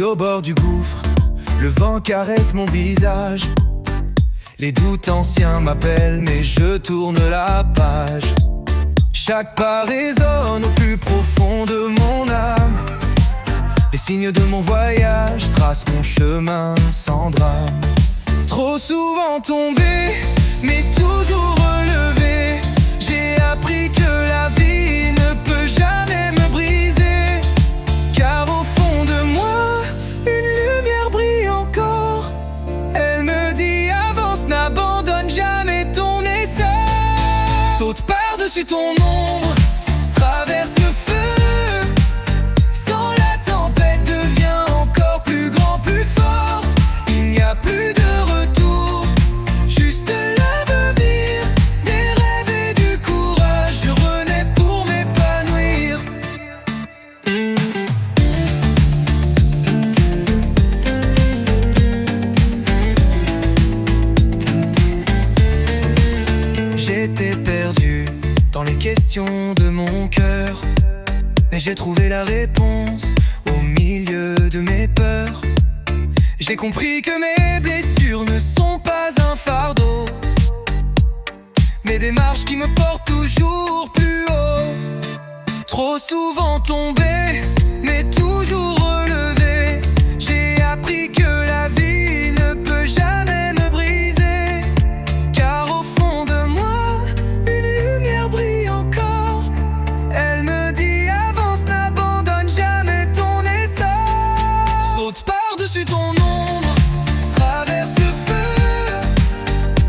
au bord du gouffre, le vent caresse mon visage. Les doutes anciens m'appellent, mais je tourne la page. Chaque pas résonne au plus profond de mon âme. Les signes de mon voyage tracent mon chemin sans drame. Trop souvent tombé, mais toujours relevé. J'ai appris que la vie ne peut jamais me briser, car au fond de moi, une lumière brille encore. Elle me dit avance, n'abandonne jamais ton essai. Saute par-dessus ton ombre, traverse le feu. Sans la tempête devient encore plus grand, plus fort. Il n'y a plus de retour, juste l'avenir, des rêves et du courage. Je renais pour m'épanouir. J'étais perdu dans les questions de mon cœur, mais j'ai trouvé la réponse au milieu de mes peurs. J'ai compris que mes blessures ne sont pas un fardeau, mais des marches qui me portent toujours plus haut. Trop souvent tombé, mais toujours relevé. J'ai appris que la vie ne peut jamais me briser, car au fond de moi, une lumière brille encore. Elle me dit avance, n'abandonne jamais ton essor. Saute par-dessus ton ombre, traverse le feu.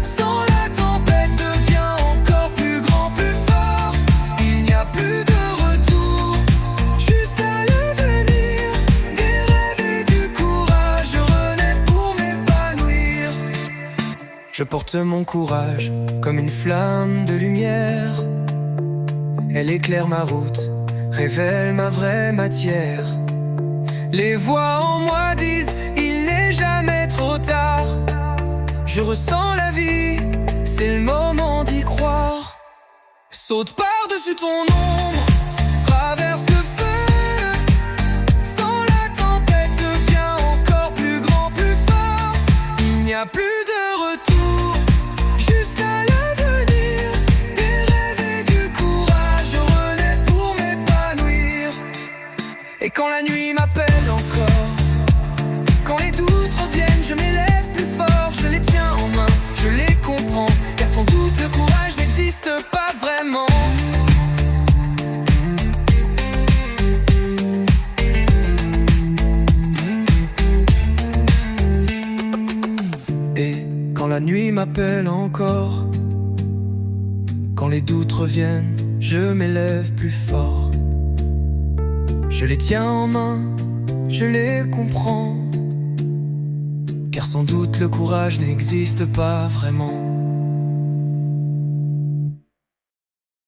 Sans la tempête devient encore plus grand, plus fort. Il n'y a plus de retour, juste à l'avenir, des rêves et du courage. Je renais pour m'épanouir. Je porte mon courage comme une flamme de lumière. Elle éclaire ma route, révèle ma vraie matière. Les voix en moi disent il n'est jamais trop tard. Je ressens la vie, c'est le moment d'y croire. Saute par-dessus ton ombre, traverse le feu. Sans la tempête devient encore plus grand, plus fort. Il n'y a plus de retour, juste à l'avenir, des rêves et du courage. Je renais pour m'épanouir. Et quand la nuit m'appelle encore, quand les doutes reviennent, je m'élève plus fort. Je les tiens en main, je les comprends, car sans doute le courage n'existe pas vraiment. Et quand la nuit m'appelle encore, quand les doutes reviennent, je m'élève plus fort. Je les tiens en main, je les comprends, car sans doute le courage n'existe pas vraiment.